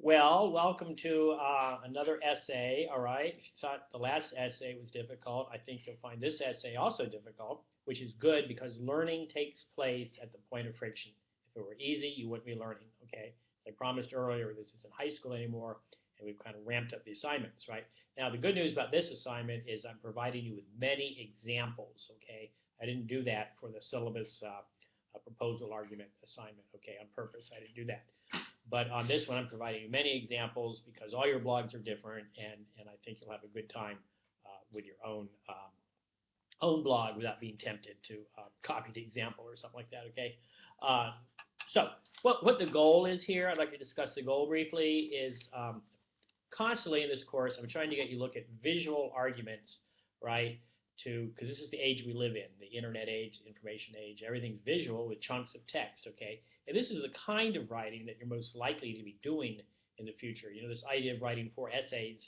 Well, welcome to another essay, all right? If you thought the last essay was difficult, I think you'll find this essay also difficult, which is good because learning takes place at the point of friction. If it were easy, you wouldn't be learning, okay? As I promised earlier, this isn't high school anymore, and we've kind of ramped up the assignments, right? Now, the good news about this assignment is I'm providing you with many examples, okay? I didn't do that for the syllabus proposal argument assignment, okay, on purpose. I didn't do that. But on this one, I'm providing you many examples because all your blogs are different, and I think you'll have a good time with your own blog without being tempted to copy the example or something like that, okay? Uh, so what the goal is here, I'd like to discuss the goal briefly, is constantly in this course, I'm trying to get you to look at visual arguments, right? Because this is the age we live in, the internet age, the information age. Everything's visual with chunks of text, okay? And this is the kind of writing that you're most likely to be doing in the future. You know, this idea of writing 4 essays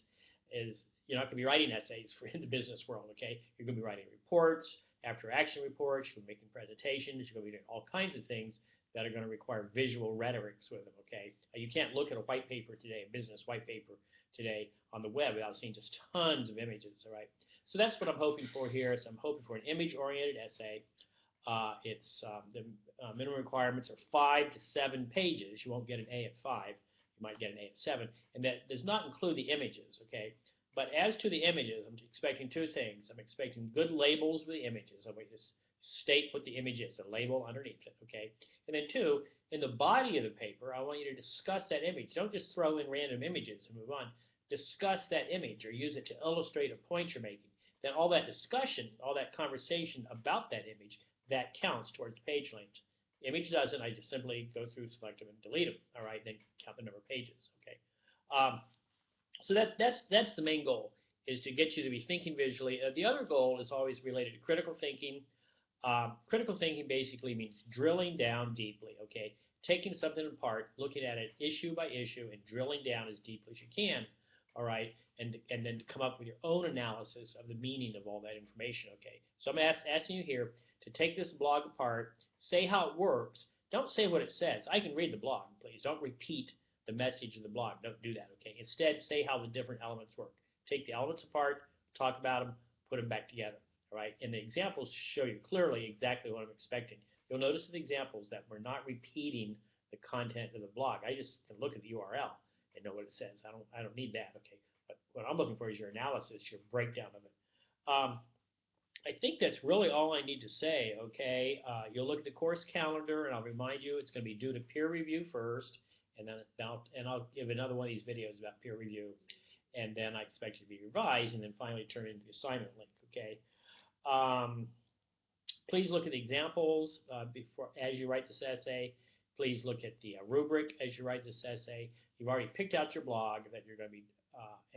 is, you're not going to be writing essays in the business world, okay? You're going to be writing reports, after action reports, you're going to be making presentations, you're going to be doing all kinds of things that are going to require visual rhetorics with them, okay? You can't look at a white paper today, a business white paper today on the web without seeing just tons of images, all right? So that's what I'm hoping for here. So I'm hoping for an image-oriented essay. The minimum requirements are 5 to 7 pages. You won't get an A at 5. You might get an A at 7. And that does not include the images, okay? But as to the images, I'm expecting 2 things. I'm expecting good labels with the images. I'm going to state what the image is, a label underneath it, okay? And then 2, in the body of the paper, I want you to discuss that image. Don't just throw in random images and move on. Discuss that image or use it to illustrate a point you're making. Then all that discussion, all that conversation about that image, that counts towards page length. The image doesn't. I just simply go through, select them, and delete them. All right, then count the number of pages. Okay. So that's the main goal, is to get you to be thinking visually. The other goal is always related to critical thinking. Critical thinking basically means drilling down deeply. Okay, taking something apart, looking at it issue by issue, and drilling down as deeply as you can. All right, and then to come up with your own analysis of the meaning of all that information, okay? So I'm asking you here to take this blog apart, say how it works. Don't say what it says. I can read the blog, please. Don't repeat the message of the blog. Don't do that, okay? Instead, say how the different elements work. Take the elements apart, talk about them, put them back together, all right? And the examples show you clearly exactly what I'm expecting. You'll notice in the examples that we're not repeating the content of the blog. I just can look at the URL and know what it says. I don't need that, okay? But what I'm looking for is your analysis, your breakdown of it. I think that's really all I need to say, okay? You'll look at the course calendar, and I'll remind you it's going to be due to peer review first, and then I'll give another one of these videos about peer review, and then I expect it to be revised, and then finally turn into the assignment link, okay? Please look at the examples as you write this essay. Please look at the rubric as you write this essay. You've already picked out your blog that you're going to be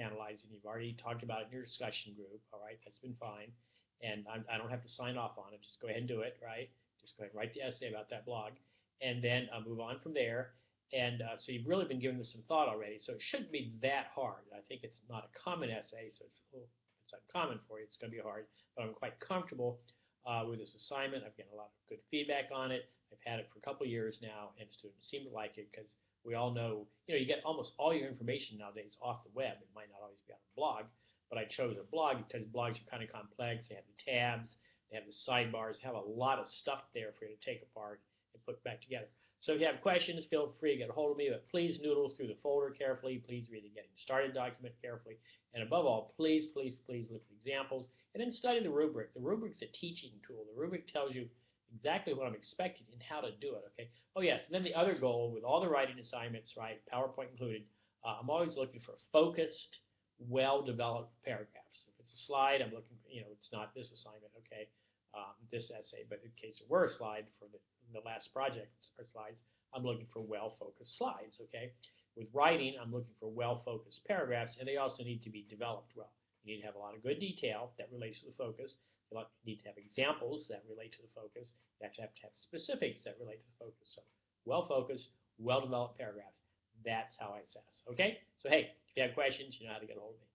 analyzing. You've already talked about it in your discussion group. All right, that's been fine. And I don't have to sign off on it. Just go ahead and do it, right? Just go ahead and write the essay about that blog. And then move on from there. And so you've really been giving this some thought already. So it shouldn't be that hard. I think it's not a common essay, so it's uncommon for you. It's going to be hard. But I'm quite comfortable with this assignment. I've gotten a lot of good feedback on it. I've had it for a couple of years now, and students seem to like it because we all know, you get almost all your information nowadays off the web. It might not always be on a blog, but I chose a blog because blogs are kind of complex. They have the tabs, they have the sidebars, they have a lot of stuff there for you to take apart and put back together. So if you have questions, feel free to get a hold of me, but please noodle through the folder carefully. Please read the Getting Started document carefully. And above all, please look at examples and then study the rubric. The rubric's a teaching tool. The rubric tells you exactly what I'm expecting and how to do it, okay? Oh, yes, and then the other goal with all the writing assignments, right, PowerPoint included, I'm always looking for focused, well-developed paragraphs. If it's a slide, I'm looking for, it's not this assignment, okay, this essay, but in case it were a slide for the last project or slides, I'm looking for well-focused slides, okay? With writing, I'm looking for well-focused paragraphs, and they also need to be developed well. You need to have a lot of good detail that relates to the focus. You need to have examples that relate to the focus. You have to have specifics that relate to the focus. So well-focused, well-developed paragraphs. That's how I assess, okay? So, hey, if you have questions, you know how to get a hold of me.